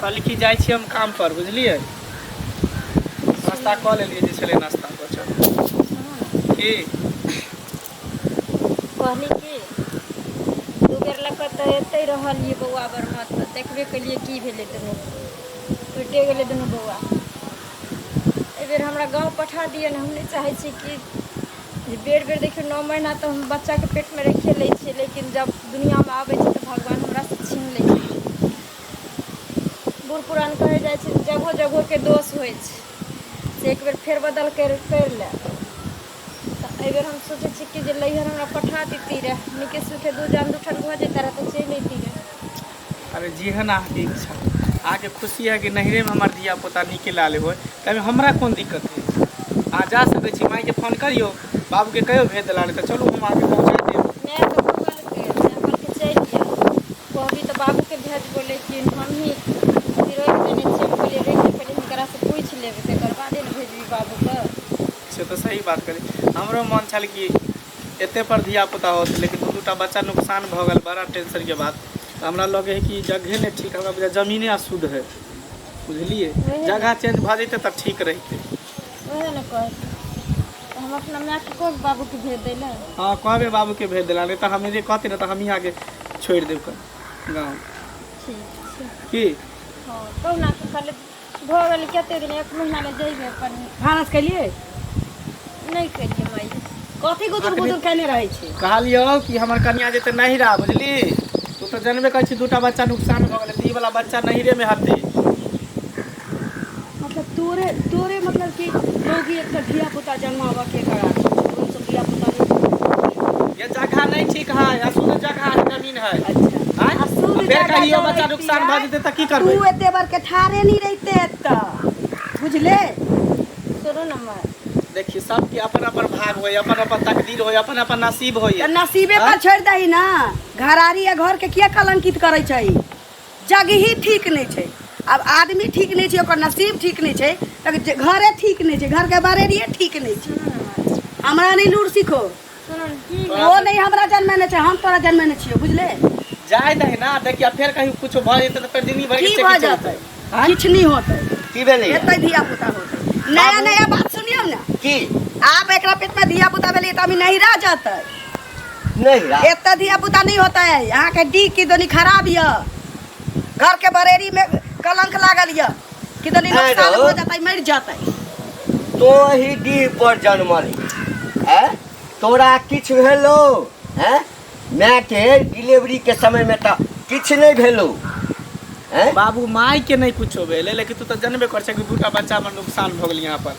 कल की जाए छी हम काम पर बुझलिए नाश्ता कऽ लेलिए जे छले नाश्ता बचल की कहली कि दू बेर लऽ कऽ तऽ एते रहलिए बौआ बर मत देखबे केलिए की भेलै दुनू उल्टे गेलै दुनू बौआ एहि बेर हमरा गाँव पठा दिए ने हम नहीं चाहै छी कि बेर बेर देखियो 9 महीना तो हम बच्चा के पेट में रखे लै छियै लेकिन जब दुनिया में आबै छै तऽ भगवान हमरा से छीन लै छै बूढ़ पुरान कहै जाइ छै जगह जगह के दोष होइ छै से एक बेर फेर बदल कर ले एहि बेर हम सोचे छी कि जे लैहर हमरा पठा देती रहे निके सुखे दू जान दूठन भऽ जेता रहे तऽ चलि अयती रहे अरे जेहन अहाँके इच्छा आगे खुशी है कि नहरे में हमार धिया पुता निके लाले हो तब हमरा कौन दिक्कत है अहाँ जा सकै छी माई के फोन करियो बाबू के कहियो भेज दिला तो चलू हम आके पहुँचा देब मैं तो कहल के चल गया कहबी तो बाबू के भेजबो लेकिन हम ही रोक देने छियै बोले रे पहले हिनकरा से पूछ लेबै तकर बादे ने भेजबी बाबू के से तो सही बात करी हमरो मन छल कि एते पर धिया पुता होत लेकिन दूटा बच्चा नुकसान भ गल बड़ा टेंशन के बात हमरा लगे है कि जगह नहीं ठीक हमरा बुझा जमीने अशुद्ध है बुझलिए जगह चेंज भ जते त ठीक रहते ओहे न कह हम अपना माँ के को बाबू के भेज देला हां कहबे बाबू के भेज दिला नहीं तो हम ये कहते ना तो हम ही आगे छोड़ देब गांव ठीक छै की हां कहना कि खाली भ गेल कते दिन 1 महीना में जइबे अपन भानस केलिए नहीं करिए माई कथी गुदुर गुदुर कहने रहे छी कहलियो कि हमर कन्या जेते नहिरा बुझली तू तो जनबे कर छी दूटा बच्चा नुकसान भ गेल ई वाला बच्चा नहिरे में हते मतलब तोरे मतलब कि लोगी एक धिया पुता जन्मावा के करा तुम सब धिया पुता ये जगह नहीं ठीक है अशुद्ध जगह है जमीन है अच्छा अशुद्ध फिर कहियो बच्चा नुकसान भ जेते त की करबे तू एते बार के ठारे नहीं रहते त बुझले सुनो न माई देखिए सबके अपन अपन भाग होय अपन अपन तकदीर होय अपन अपन नसीब होय त नसीबे पर छोड़ दही ना घरारी या घर के किया कलंकित करे छै जगह ही ठीक नहीं छै अब आदमी ठीक नहीं छै ओकर नसीब ठीक नहीं छै त घरे ठीक नहीं छै घर के बारे रिए ठीक नहीं छै हमरा नहीं लूर सीखो सुनो न की वो नहीं हमरा जन्म में छै हम तोरा जन्म में छियो बुझले जाय दही ना देखिए फिर कहीं कुछ भ जेते त फिर जिंदगी भर के की भ जाते किछ नहीं होते की भेलै एते धिया पुता होते नया नया बात सुनियो ना की आप एकरा पेट में धिया पुता भेली त अभी नहीं रह जाते नहीं एते धिया पुता नहीं होता है यहाँ के डी की दोनी खराब है घर के बरेरी में कलंक लागल है कि दोनी नुकसान हो जाता है मर जाता है तो ही डी पर जन्मली हैं तोरा किछ भेलो हैं मैं के डिलीवरी के समय में तो किछ नहीं भेलो हैं बाबू माई के नहीं कुछ भेले लेकिन तू तो जानबे कर छै कि दूटा बच्चा में नुकसान भ गेल यहाँ पर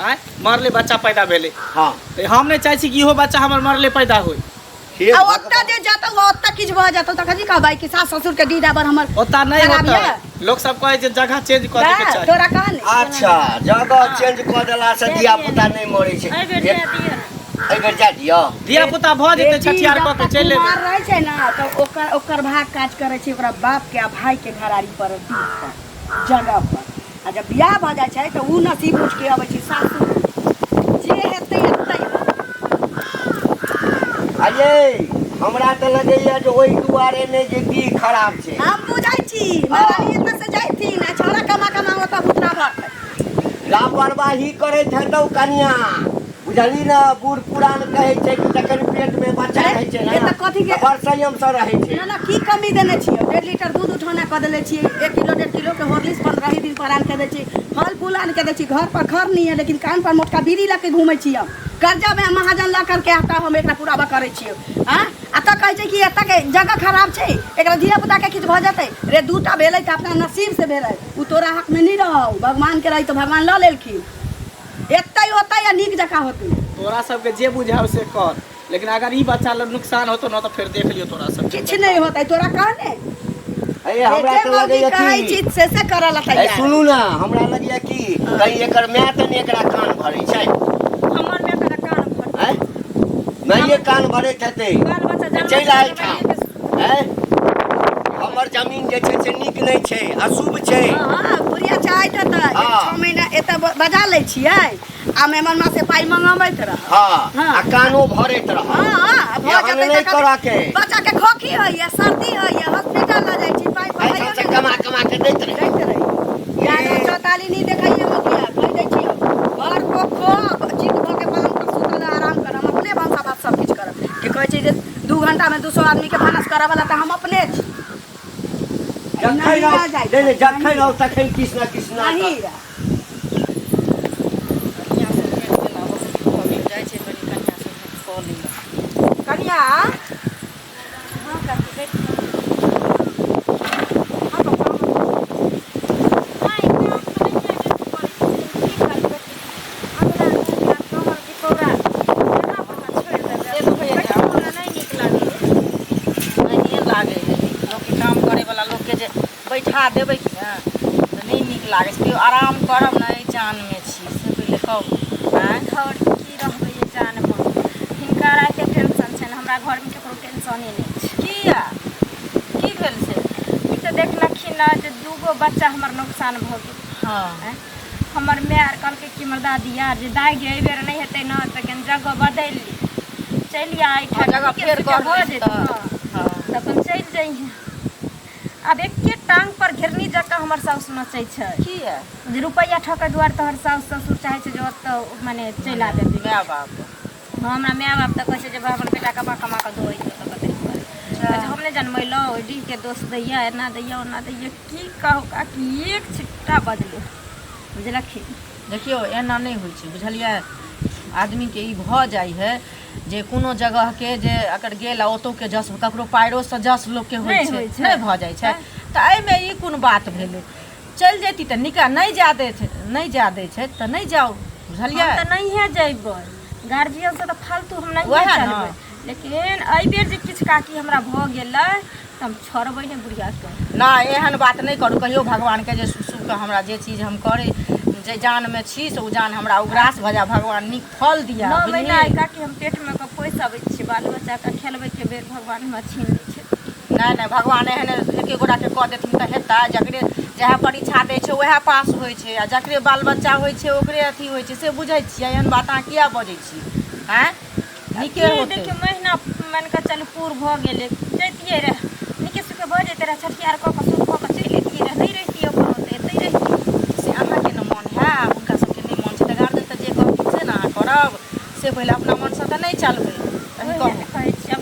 आय मरले बच्चा पैदा भेले हां तो हम नहीं चाहे छी कि इहो बच्चा हमर मरले पैदा होय हे आ ओत्ता जे जाता वो ओत्ता किछ भ जाता त कथि कहबै कि सास ससुर के डी डाबर हमर ओता नहीं खराब होता है? लोग सब कहे जे जगह चेंज कर दे के चाहिए तोरा कहा नहीं अच्छा जगह चेंज कर देला से धिया पुता नहीं मरे छै एहि बेर दे दियो एहि बेर जा दियो धिया पुता भ जेते छठियार क के चले कुमार रहे छै ना तो ओकर भाग काज करे छै ओकरा बाप के आ भाई के घरारी पर जगह पर आ जब बियाह भ जाय छै तो उ नसीब उठ के आबै छै सासुर जे हेतै हेतै अये हमरा तो लगैया जे ओई दुआरे नहीं जे दी खराब छै हम बुझाई छी महारानी एतऽ से जाइथिन आ छोरा कमा ओतऽ भुतरा भर लापरवाही करैत हेतौ कनिया बुझली ना बूढ़ पुरान कहे छै कि जखन पेट में बच्चा रहे छै ना एतऽ कथी के बड़ संयम से रहे छै ना की कमी देने छियै 1.5 लीटर दूध उठाना क देले छियै 1 किलो 1.5 किलो के हॉर्लिक्स 15 दिन पर आन के दै छी फल फूल आन के दै छी घर पर घर नहीं है लेकिन कान पर मोटका बीड़ी ला के घूमै छी हम कर्जा में महाजन ला करके आता हम एकरा पूरा करे छियै हां आ त कहै छै कि एतऽ के जगह खराब छै एकरा धिया पुता के किछ भ जेतै रे दूटा भेलै त अपना नसीब से भेलै उ तोरा हक में नहीं रहौ भगवान के रही तो भगवान ल लेलखिन एतै होतै या नीक जगह होतै तोरा सबके जे बुझाव से कर लेकिन अगर ई बच्चा ल नुकसान होतो न तो फिर देख लियो तोरा सब किछ नहीं होतै तोरा कहने अये हमरा तो लगैया कहै कि छी से करल ए तैयार सुनू ना हमरा लगैया कि कहीं एकर माय त नहीं एकरा कान भरै छै हमर में तोरा कान भर हैं नहीं कान भरे हेतै बाल बच्चा चलि आयल ठाम हैं हमर जमीन जे छै से नीक नहीं छै अशुभ छै हां बुढ़िया चाहै त 6 महीना एतऽ बजा लै छियै आ मेमन मां से पाई मंगाबैत रह हां हाँ। आ कानो भरैत रह हां एहन नहीं करा के बच्चा के खोखी होइए सर्दी होइए हॉस्पिटल ल जाइ छी पाई ऐसा से कमा के दैत रहे दैत रहे आदमी के भानस करे वाला तो हम अपने छी। जखन नहीं रहो आ जाए, नहीं जखन नहीं। रहो तखन किछ ना किछ ना नहीं कन्या से भेंट केला बहुत भऽ गेल जाइ छै कनि कन्या से भेंट कऽ ली। कन्या हाँ काकी बैठ बैठा देबै कि ने तऽ नहीं नीक लागै छै। आराम करब ने एहि जानमे छी से पहिले कहू। घर की रहबै एहि जानमे, हिनका रातिके टेंशन छै ने, हमरा घरमे ककरो टेंशने नहि छै। किया की भेल छै? ई तऽ देखलखिन ने जे 2 गो बच्चा हमर नुकसान भऽ गेल। हाँ हमर माय आर कहलकै कि हमर दादी आर जे दाइ एहि बेर नहीं हेतै ने तऽ कनि जगह बदलि ली, चलि आ एहिठाम जगह फेर भऽ जेतै तऽ अपन चलि जइहे। अब एके टांग पर घेरनी जकाँ हमर साउस नचै छै। किया जे रुपैआ ठकै दुआरे तोहर साउस ससुर चाहै छै जे ओतऽ माने चलि आबे माय बाप। हाँ हमरा माय बाप तऽ कहै छै जे अपन बेटा कमा कमा कऽ दो तऽ कतै दुआरे हम नहि जनमैलौ डी के दोस्त दैया एना दैया ओना दैया। की कहू काकी एक छिट्टा बजलै बुझलखिन। देखियौ एना नहीं होइ छै बुझलियै। आदमीके ई भऽ जाइ है जे कोनो जगहके जे अगर गेल ओतौके जस ककरो पैरोसँ जस लोकके होइ छै नहि भऽ जाइ छै तऽ एहिमे ई कोन बात भेलै। चलि जैती तऽ निका नहीं जा दै छै तऽ नहीं जाउ बुझलियै। हम तऽ नहिए जैबै गार्जियन से तऽ फालतू हम नहीं चलबै, लेकिन एहि बेर जे किछु काकी हमरा भऽ गेलै तऽ हम छोड़बै नहीं बुढ़ियाके। नहीं एहन बात नहीं करू, कहियो भगवानके जे शुभ हमरा जे चीज हम करै जे जानमे छी से ओ जान हमरा उग्रास भऽ जा, भगवान नीक फल दिया। 9 महीना काकी हम पेटमे कऽ पोसि अबै छी, बाल बच्चाके खेलबैके बेर भगवान हमरा छीन लै छै। नहीं भगवान एहन एके गोटाके कऽ देथिन तऽ हेतै। जकरे जएह परीक्षा दै छै वएह पास होइ छै, आ जकरे बाल बच्चा होइ छै ओकरे अथी होइ छै से बुझै छियै। एहन बात अहाँ किया बजै छी? आँय नीके होतै। देखियौ महीना मानि कऽ चलू पूर भऽ गेलै, जैतियै रह नीके सुखे भऽ जैतै रह, छठियार कऽ कऽ शुरू कऽ कऽ चलि अयतियै रह, नहीं रहितियै अपन ओतै एतै रहितियै। से अहाँके ने मोन है, हुनका सबके नहीं मोन छै तऽ गार्जियन तऽ जे कहथिन से ने अहाँ करब। से पहिले अपना मनसँ तऽ नहीं चलबै।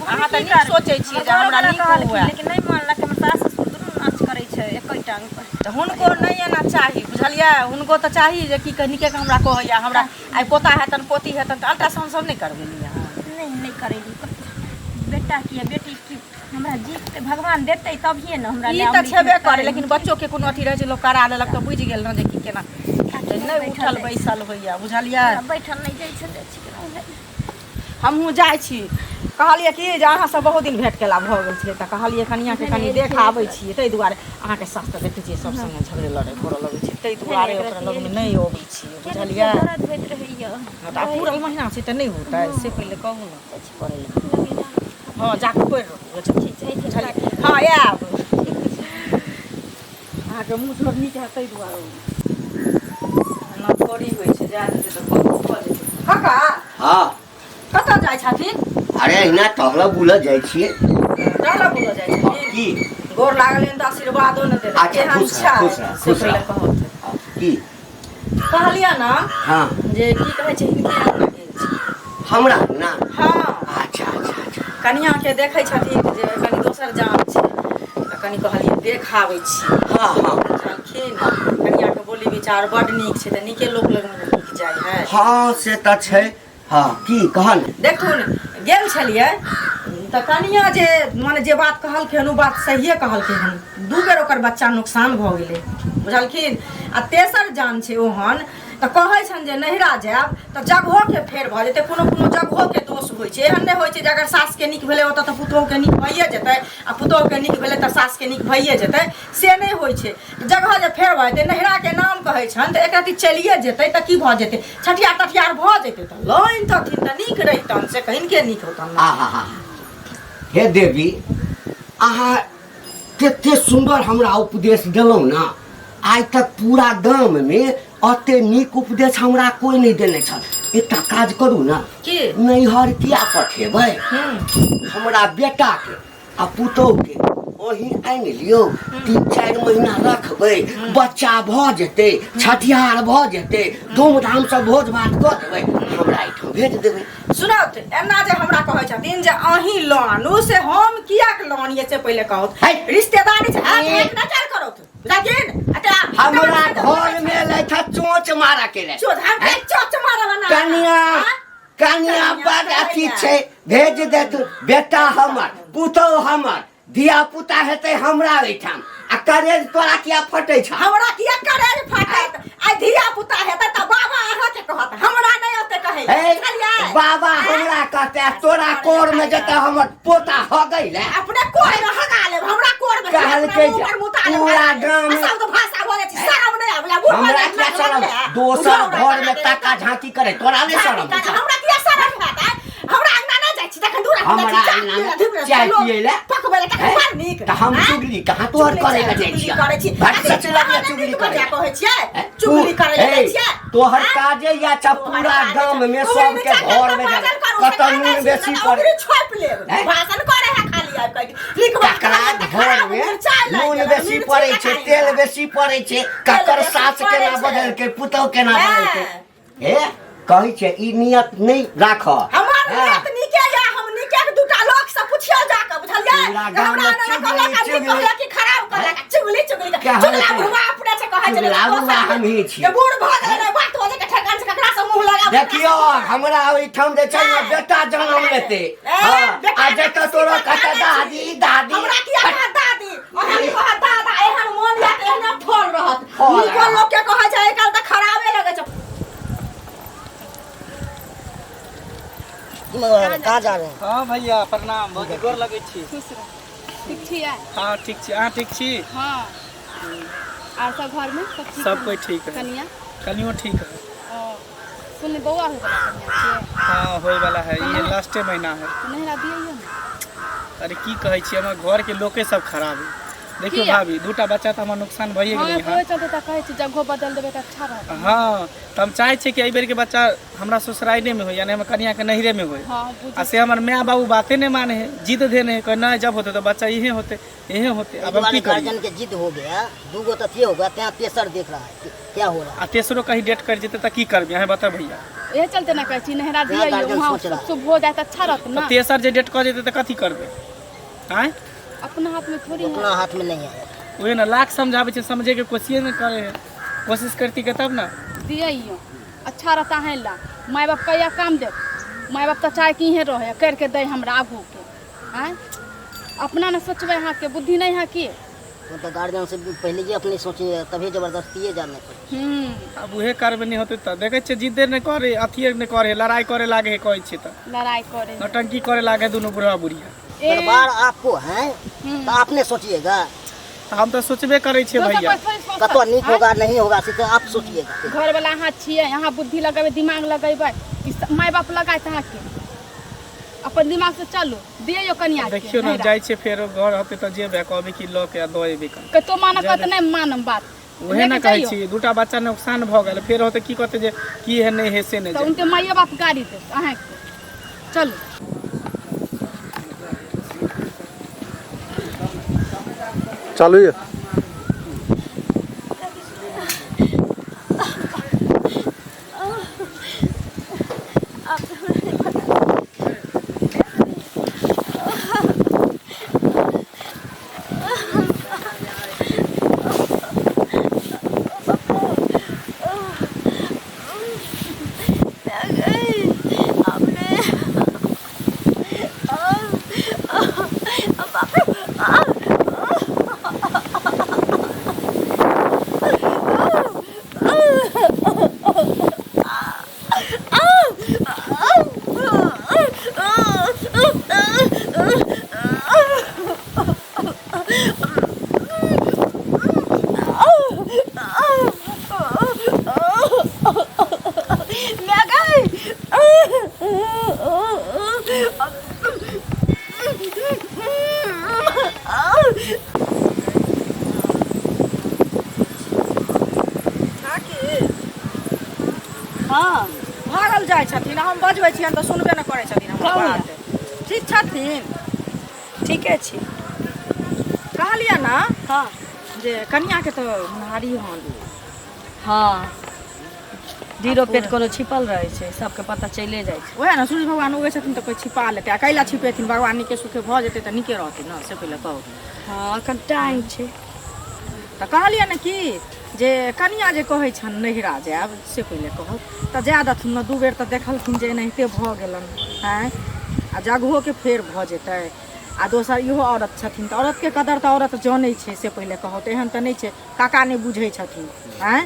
अहाँ तऽ नीक सोचै छियै जे हमरा नीक हुए, लेकिन नहीं मानलक। हमर सास ससुर दुनू नाच करै छै एकै टांग पर, तऽ हुनको नहीं एना चाही बुझलियै। हुनको तऽ चाही जे की नीके के हमरा कहैया हमरा आइ पोता हेतन पोती हेतन तऽ अल्ट्रासाउंड सब नहीं करबेली अहाँ? नहीं करेली बेटा की बेटी की हमरा जीत भगवान देतै तभिए ने हमरा। ई तऽ छेबे करे, लेकिन बच्चो के कोनो अथी रहै छै लोग करा लेलक तऽ बुझि गेल ने जे की केना नहीं उठल बैसल होइया बुझलियै। बैठल नहीं जाइ छै। हमहूँ जाइ छी, कहलिए कि जे अहाँसँ बहुत दिन भेंट केला भऽ गेल छै तऽ कहलिए कनियाके कनि देखाबै छियै, ताहि दुआरे अहाँके सास तऽ देखै छियै सब संगे झगड़े लड़ाइ करऽ लगै छै, ताहि दुआरे ओकरा लगमे नहीं अबै छियै बुझलियै। तऽ पूरा महीना छै तऽ नहीं होतै से पहिले कहू ने करै लए। हाँ जाके बुझलियै। हाँ आयब अहाँके मुँह झोर नीक है ताहि दुआरे एना थोड़ी होइ छै। जा देतै तऽ भऽ जेतै। काका हाँ कतऽ जाइ छथिन? अरे एना टहलऽ बुलऽ जाइ छियै। टहलऽ बुलऽ जाइ छथिन? की गोर लागलनि तऽ आशीर्वादो न देलनि। अच्छा खुश रह खुश रह। की कहलियै ना हाँ जे की कहै छै हिनके अंगना गेल छी हमरा ना। हाँ अच्छा अच्छा अच्छा कनियाके देखै छथिन जे कनि दोसर जान छै तऽ कनि कहलियै देखाबै छी। हाँ हाँ बुझलखिन कनियाके बोली विचार बड्ड नीक छै तऽ नीके लोक लगमे नीक जाइ है। हाँ से तऽ छै। हाँ की कहन देखथुन गेल छलियै तऽ कनिया जे मने जे बात कहलखिन ओ बात सहिए कहलखिन हन। 2 बेर ओकर बच्चा नुकसान भऽ गेलै बुझलखिन। आ तेसर जान छै ओहन तऽ कहै छनि जे नहिरा जायब तऽ जगहोके फेर भऽ जेतै। कोनो कोनो जगहोके दोष होइ छै, एहन नहि होइ छै जे अगर सासके नीक भेलै ओतऽ तऽ पुतोहुके नीक भइए जेतै आ पुतोहुके नीक भेलै तऽ सासके नीक भइए जेतै, से नहि होइ छै। जगह जे फेर भऽ जेतै नहिराके नाम कहै छनि तऽ एक रत्ती चलिए जेतै तऽ की भऽ जेतै, छठियार तठियार भऽ जेतै तऽ लऽ अनतथिन तऽ नीक रहितनि। से कहिनके नीक होतनि। आहा हे देवी अहाँ कते सुन्दर हमरा उपदेश देलहुँ ने। आइ तक पूरा गाममे एते नीक उपदेश हमरा कोई नहीं देने छल। एकटा काज करू ने की नैहर किया पठेबै, हमरा बेटाके आ पुतौहके ओही आनि लियौ, 3-4 महीना रखबै, बच्चा भऽ जेतै, छठियार भऽ जेतै, धूमधामसँ भोज भात कऽ देबै, हमरा एहिठाम भेज देबै। सुनत एना जे हमरा कहै छथिन जे अहीं लानू से हम किया के लानिए से पहले कहत है। रिश्तेदारी से एक नजर करत लेकिन हमरा घर में लेखा चोंच मारा के ले चोधा के चोच मारवा ना कनिया बड़ अथी छै भेज दे तू बेटा हमर पुतौ हमर धिया पुता हेतै हमरा ओइठाम आ करेज तोरा किया फटै छ हमरा किया करेज फटत आ धिया पुता हेतै त बाबा अहाँ के कहत हमरा नै ओते कहै बाबा हमरा कहते तोरा कोर में जते हमर पोता हो गइले अपने कोर में हगा ले हमरा कोर में कहल के पूरा गांव में सब भाषा बोले छी शरम नै आबला हमरा किया शरम दोसर घर में ताका झांकी करे तोरा नै शरम हमरा किया शरम हेतै हमरा अंगना नै जाइ छी तखन दूर हमरा चाय पिए ले पकबे ले तखन मार नीक त हम चुगली कहां तोहर करे ले जाइ छी करे छी भाग सच लगिया चुगली करे कहै छियै चुगली करे ले जाइ छियै तोहर काजे या छ पूरा गांव में सब के घर में कत नून बेसी पड़े छोप ले भाषण करे है खाली आब कह लिख ककरा घर में नून बेसी पड़े छै तेल बेसी पड़े छै ककर सास केना बदल के पुतौ केना बदल के हे कहै छै ई नियत नहीं राख हमर नियत निके या हम निके के दूटा लोग से पुछियो जाके बुझलियै हमरा ना कहला कि खराब कहला चुगली चुगला बुढ़वा अपने से कहै छै बुढ़वा हम ही छी के बूढ़ भ गेलै बात हो जे के ठकान से ककरा से मुंह लगा देखियो हमरा ओइ ठाम जे छै ना बेटा जन्म लेते हां आ जेत तोरा कता दादी हमरा किया कह दादी अहाँ कह दादा एहन मन या एहन ठोल रहत निको लोग के कहै छै काल त खराबे लगै छै कहाँ जा रहे हैं? हाँ भैया प्रणाम बहुत गोर लगै छी ठीक छियै हाँ ठीक छी अहाँ ठीक छी हाँ आर सब घर में सब ठीक सब कोई ठीक है कनिया कनियो ठीक है सुन बौआ हो गया कनिया के हाँ होय वाला है ये लास्टे महीना है तो नहरा दिए ना अरे की कहै छी हमर घर के लोके सब खराब है देखियो किया? भाभी दूटा बच्चा त हमर नुकसान भइए हाँ गेलै कोई चलते त कहै छी जगह बदल देबे त अच्छा रहत हाँ तो हम चाहे छी कि एहि बेर के बच्चा हमरा ससुराइने में हो यानी हमर कनिया के नहिरे में हो हाँ आ बुझ से हमर माँ बाबू बाते नहीं माने है जिद देने है नहीं जब होते तो बच्चा यही होते अब हम की करिए गार्जियन के जिद हो गया दूगो तो ये हो गया त्या तेसर देख रहा है क्या हो रहा है आ तेसरो कहीं डेट कर जेते तो की करबे अहाँ बता भैया ये चलते ना कहै छी नहरा दिए गार्जियन वहाँ सोच रहा है। शुभ हो जाए त अच्छा रहत तो ना तेसर जे डेट कर जेते तो कथी करबे आय अपना हाथ में थोड़ी उतना है हाथ में नहीं है वही ना लाख समझावे छे समझे के कोशिश नहीं करे है कोशिश करती के तब ना दिए अच्छा रहता है ला माय बाप कया काम दे माय बाप तो चाहे कि ही रहे करके दे हमरा आगू के आय अपना न सोचबे यहाँ के बुद्धि नहीं है कि वो तो गार्जियन से पहले ही अपनी सोचिए तभी जबरदस्ती ये जाने को अब उहे करबे नहीं होते तो देखे छे जिद्दे नहीं करे अथिए नहीं करे लड़ाई करे लागे है कहै छे तो लड़ाई करे नौटंकी करे लागे दोनों बुढ़वा बुढ़िया परिवार आपको है तो आपने सोचिएगा हम तो सोचबे करे छे भैया कतो निक होगा नहीं होगा से तो आप सोचिएगा घर वाला यहाँ छिए यहाँ बुद्धि लगाबे दिमाग लगेबे माय बाप लगाए अहाँ के अपन दिमाग से चलो दियो कनिया देखियो ना जाय छे फेर घर होते तो जेबे कहबे कि ल के दोएबे कर के तो मानक त नहीं मानम बात उहे ना कहै छी दूटा बच्चा नुकसान भ गेल फेर होते की कहते जे की है नहीं है से नहीं तो उनके माय बाप गाड़ी दे अहाँ चलो चालू है हाँ भागल जाइ छथिन हम बजबै छियनि तऽ सुनबे नहि करै छथिन हमरा बात ठीक छथिन ठीके छी कहलियै ने हाँ जे कनियाके तऽ नारी हाल हाँ जीरो पेट कोनो छिपल रहै छै सबके पता चले जाइ छै। ओहे ना सूर्य भगवान उगै छथिन तऽ कोई छिपा लेतै आ कैला छिपेथिन भगवान नीके सुखे भऽ जेतै तऽ नीके रहतै न से पहिले कहू। हाँ एखन टाइम छै। तऽ कहलियै ने कि जे कनिया जे कहै छन नहिरा जायब से पहिले कहू तऽ जाय दथुन न 2 बेर तऽ देखलखिन जे एनाहिते भऽ गेलन हैं आ जगहो के फेर भऽ जेतै आ दोसर इहो औरत छथिन तऽ औरत के कदर तऽ औरत जानै छै से पहिले कहू तऽ एहन तऽ नहि छै काका नहि बुझै छथिन हैं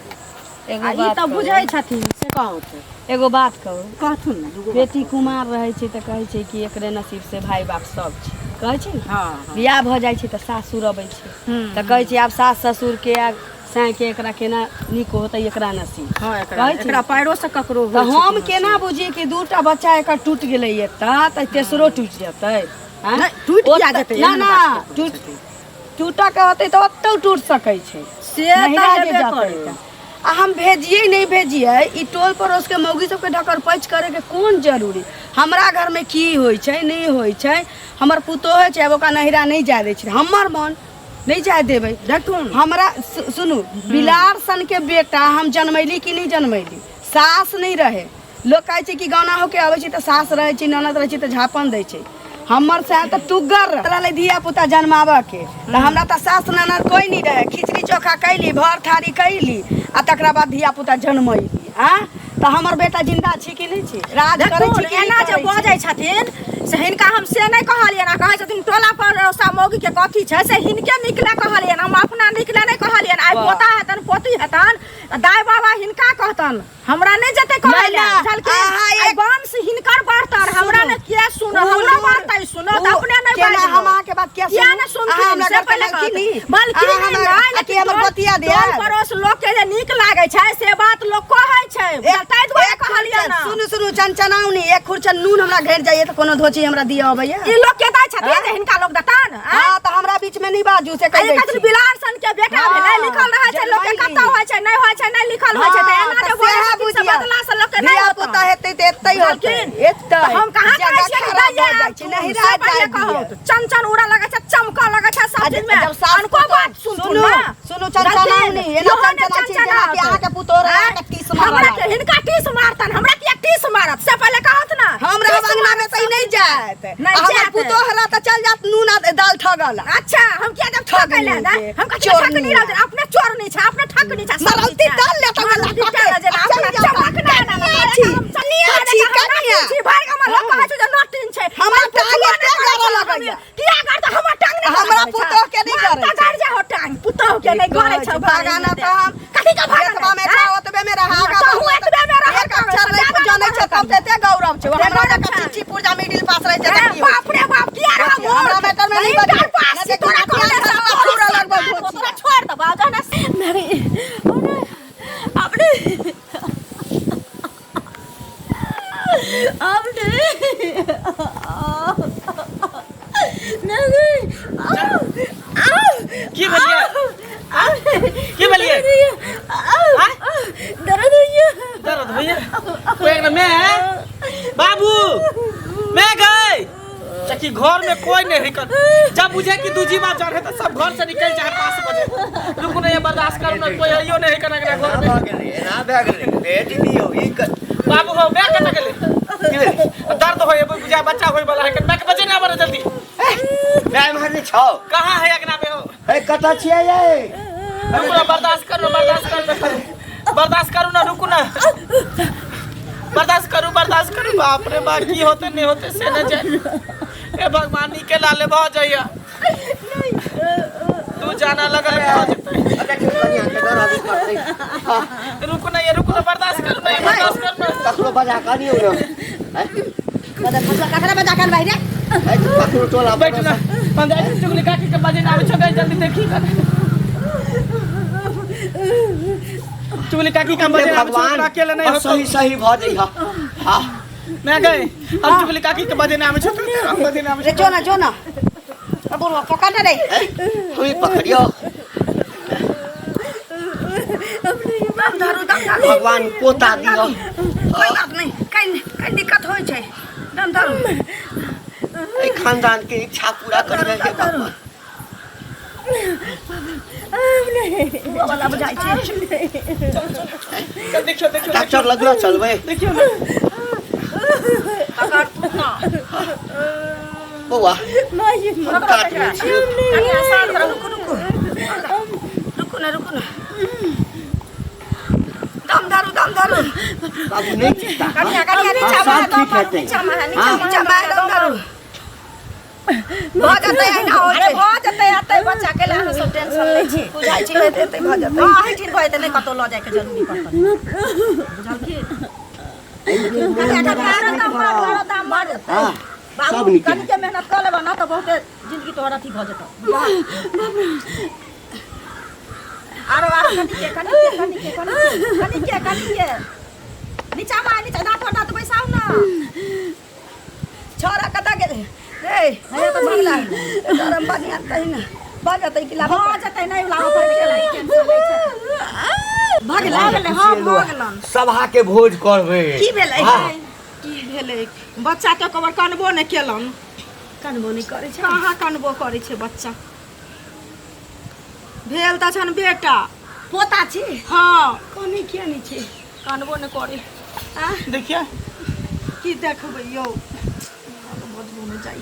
एगो आ ई बात तऽ कहू। बुझै छथिन से कहू तऽ एगो बात कहू, कहथुन न दूगो बेटी कुमार रहै छै तऽ कहै छै कि एकरे नसीब से भाई बाप सब छै, कहै छै ने। हाँ बियाह भऽ जाइ छै तऽ सासुर अबै छै तऽ कहै छै आब सास ससुर के साँ के एकरा केना नीक होतै एकरा नसीब। हाँ कहै छै। एकरा पैरो से ककरो तऽ हम केना बुझिए कि 2टा बच्चा एकर टूट गेलै एतऽ तऽ तेसरो टूट जेतै हैं? नहीं, टूट किया ओतऽ- जेतै? ना एहन ना बात के टूट टूटा के होतै तऽ ओतौ टूट सकै छै से नहिरा तऽ जे हेबे जेतै करै। तऽ। आ हम भेजिए नहीं भेजिए ई टोल पड़ोस के मौगी सबके ढकर पैच करे के कोन जरूरी। हमरा घर में की होइ छै नहीं होइ छै हमर पुतोह छै ओकरा नहिरा नहीं जाय दै छै हमर मन नहीं जाय देबै। देखथुन हमरा सुनू बिलार सन के बेटा हम जनमैली कि नहीं जनमैली, सास नहीं रहे। लोग कहै छै कि गाना होके आबै छै तऽ सास रहै छै ननद रहै छै तऽ झापन दै छै। हमर सास तऽ टुग्गर रहलै धिया पुता जन्माबऽ के तऽ हमरा तऽ सास ननद कोई नहीं रहे। खिचड़ी चोखा कैली भर थारी कैली आ तकरा बाद धिया पुता जन्मैली हाँ तऽ हमर बेटा जिंदा छी कि नहीं छी, राज करै छी कि एना जे नहीं करै छी? बजै छथिन से हिनका हम से नहीं कहलियन आ कहै छथिन टोला पड़ोसा मौगी के कथी छै से हिनके निकले कहलियन हम अपना निकले नहीं कहलियन। आइ वाह। पोता हेतन पोती हेतन दाई बाबा हिनका कहतन हमरा नहीं जते कहले ना, बुझलखिन अहाँ आइ एक- वंश हिनकर बढ़तर हमरा ने के सुन हमरा बात आई सुनो त अपने नहीं केना बाजो हम अहाँ के बात किया किया सुनू? ना सुन अहाँ हमरा से घर पहले तक की नहीं? बल्कि अहाँ हमरा कि हमर बतिया दे टोल पड़ोस लोग के जे नीक लागे छै से बात लोग कहै छै ताई दुआरे कहलियन ना। सुनू सुनू चनचनाउनी एक खुरचन नून हमरा घेर जाइए तो कोनो धोची हमरा दिया अबैया। ई लोग के दै छथिन जे हिनका लोग देतन हां तो हमरा बीच में नहीं बाजू से कह आई दै कथि छी। बिलार सन के बेटा हाँ, भेलै लिखल रहै छै लोग के जनमैली। कतौ होइ छै नहीं लिखल होइ छै त एना जे बोलै छथिन से बदला से लोग के नहीं धिया होता। पुता हेतै त एतै होतै बुझलखिन? एतै तो हम कहाँ जगह कहै छियै खराब दैया भऽ जाइ छै, नहीं सब राज ये जाय कहो दिया। चमचन उड़ा लगे छै चमका लगे छै सब चीज में जब सास अनको बात सुनथुन सुनू ना सुनू चनचनाउनी एना चनचना छी जेना कि अहाँ के पुतोर अहाँ के टीस हमरा मारला। के हिनका टीस मारतन हमरा के टीस मारत से पहले कहत ना हमरा अंगना में तई नहीं जात नहीं हमर जात। पुतोह हला त चल जात नून आ दाल ठगल। अच्छा हम क्या जब ठकले ठगनी दा के, हम कथि चोरनी ठकनी रहत अपने चोर नहीं छै अपने ठकनी छै मरौती डाल ले तो वाला चमक ना चलिए छी कनिया भाई हमर लोग कहै छै जे नोटिन छै हमरा टांग के गरा लगैया किया कर त हमर टांग नहीं हमरा पुतोह के नहीं करे छै। कर जा हो टांग पुतोह के नहीं करे छै भागाना त हम कथि का खेतबा में भागाना था ओतबे में रहा तो हूँ एतबे में रहा एक अक्षर नहीं जानै छै तब तेते गौरव छै हमरा का चिच्ची पुरजा मिडिल पास रहे छै त की बाप रे बाप किया रहा देखियो, हमरा मैटर में नहीं बजे। पास ना तोरा देखियो, कहले ना सब पूरा लगभग तोरा भोजिया। छोड़ दबा जाना नहीं अपने की भेलिए की भेलिए दर्द भैया कोई एक मैं बाबू मैं गए कि घर में कोई नहीं है कर जब बुझे कि दूजी बार जा रहे तो सब घर से निकल जाए 5 बजे रुक नहीं बर्दाश्त करना कोई आइयो नहीं करना घर में भाग गेलै एना भाग गेलै बेटी दियो ई बाबू हो मैं कत गेले दर्द होए बुझा बच्चा होए वाला है मैं के बजे ना आबे जल्दी मैं मारने छौ कहां है अगना में हो ए कता छियै ये रुको बर्दाश्त करो बर्दाश्त करो ना रुको ना बर्दाश्त करो बाप रे बाप की होते नहीं होते से न जाए ए भगवान के लाले भ जाइया तू जाना लगल भ जतै अच्छा ठीक बनिया के डर आदि करते रुको ना बर्दाश्त करो ककरो बजा करियो ना बदा फसला कखरा बजा कर भाई रे ए ककरो टोला बैठ ना पंजाब चुगली काकी के बजे ना आवे छ जल्दी देखी कर चुगली काकी का बजे भगवान अकेले नहीं होतो सही भ जइहा हां मैं गए हम चुगली काकी के बजे ना आवे छ हम बजे ना रे जो ना बोल पकड़ रे हुई पकड़ियो भगवान पोता दियो कोई बात नहीं कई दिक्कत होय छै दम धरू ए खानदान के इच्छा पूरा कर दे बाबा वो वाला बुझाई छै देखियो देखियो डॉक्टर लगलो चलबै देखियो ना अगर तू ना बौआ नहीं काट लै छी कनिया शांत रहो रुको ना दम धरो बाबू नहीं चिंता कनिया नीचा सब मार ठीक हेतै नीचा मार दम धरो भऽ जतै ना अरे भऽ जतै अतै बच्चा के लानो सब टेंशन लै छी बुझाइ छी एतै भऽ जतै हां ठीक भऽ जेतै नहीं कतौ ल जाय के जरूरी पड़तै बुझल की सब निकल कनी के मेहनत कर लेबा ना तो बहुत जिंदगी तोहर अथी भऽ जेतौ आरो कनी के नीचा दांत बैसाउ ना छोरा कतऽ गेलै रे हैया तो भगला गरम पानी आतै ना बजतै कि लाभ भऽ जेतै नहीं लाभ पर टेंशन लै छै भगला गेलै हां भगलन सभा के भोज करबै की भेलै की भेलै बच्चा तो कबर कानबो नहि केलन कानबो नहीं करै छै कहाँ कानबो करै छै बच्चा भेल तऽ छन बेटा पोता छी हाँ कोनी किया नहीं छी कानबो नहि करे देखिए की देखबै यौ बदबू में जाई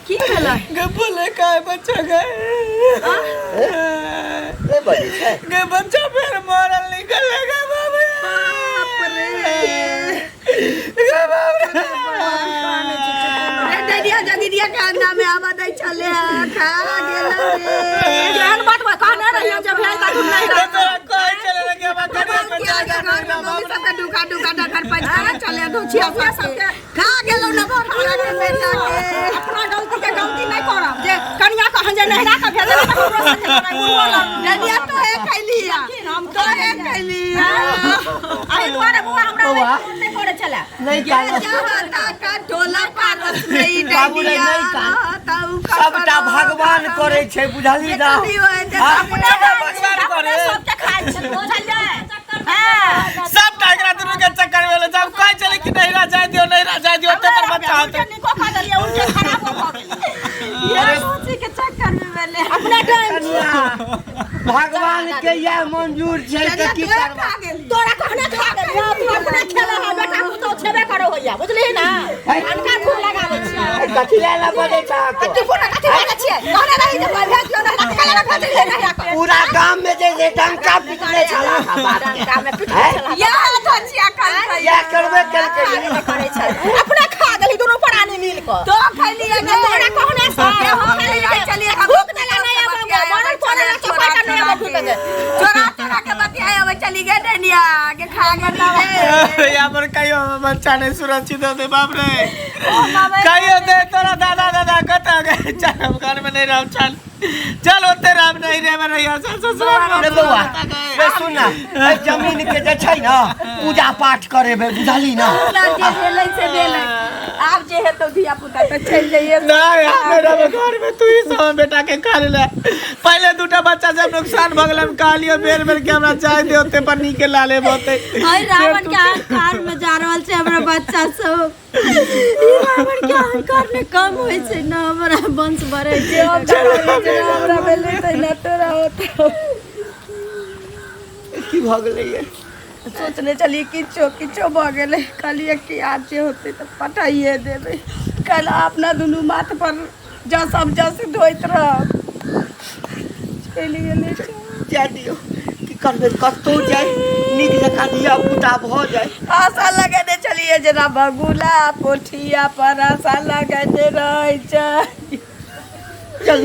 की भेलै बोले का बच्चा गए ए बड़ी छै गे बच्चा फिर मरल निकलेगा बाबू बाप रे गे बाबू रे दीदिया के अंगना में आवा दै चले खा गेल रे एहन बात कहने रहियो जब भेल त तुम नहीं रह तेरा कोई चले लगे बच्चा सबके डुका घर पर चले दोछिया सबके खा गेलो न भोरा के बेटा के अपना गलती के गलती नहीं करब जे कनिया के हंजे नहरा के भेजल त हमरो से लड़ाई बोला दीदिया तो है खैलिया हम तो है खैलिया आई तुम्हारे बुआ हमरा नहीं करे चला नहीं ये चाहता का टोला पारस नहीं दीदिया सबटा भगवान करे छै बुझली ना अपने भगवान करे सबके खाइ छै बुझल जाय सब टाइगरा दोनों के चक्कर में जब कोई चले कि नहीं रह जाए दियो ते पर बच्चा होते निको खा देलिए उनके खराब हो गेल ये सोची के चक्कर में मैंने अपना टाइम भगवान के ये मंजूर छै त की करबा तोरा कहने खा गेल तू अपने खेला है बेटा तो छेबे करो होइया बुझली ना अनका खूब लगाबै छियै कथि ला बजे छ तू फोन कथि बोले छियै कहने रही जे भाई भेज दियो ना कला रखा दे नहीं पूरा गांव में जे डंका पिटले छला बात के काम में पिट या धजिया कर या करबे कल के करे छै अपना खा गेली दोनों प्राणी मिल के तो खैलिया तो तोरा कहने से हो खैलिया चलिए हम भूख देला नहीं अब बनल पड़े चोपा करने अब भूख दे चोरा के बतिया अब चली गए डनिया के खा गए यहाँ पर कहियो बच्चा नहीं सुरक्षित होते बाप रे कहियो दे तोरा दादा कता गए चल हम घर में नहीं रह चल होते राम नहीं रे मेरे यहाँ ससुराल रे बौआ रे सुन ना ए जमीन के जे छै ना पूजा पाठ करेबे बुझली ना जे भेलै से भेलै आब जे है तो धिया पुता तो चल जाइए नहीं मेरा घर में तू ही सब बेटा के खा ले पहले दूटा बच्चा जब नुकसान भगल हम कहलियो बेर के हमरा चाय दे ओते पन्नी के लाले बहुते हाय रावण के अहंकार में जा रहल छै हमरा बच्चा सब ई रावण के अहंकार में कम होय छै ना हमरा वंश बढ़ै छै हमरा भेलै त ना तोरा होत की भ गेलै ये सोचने चलिए किछो भ गेलै कहलिए कि आज जे होते तो पटाइए देबै कल अपना दुनू माथ पर जसम जस ढोइत रह चलि गेलै जा दियो की करबे कतौ जाय नीक जका दिया पुता भ जाय आशा लगेने चलिए जेना बगुला पोठिया पर आशा लगेने रहै छै चल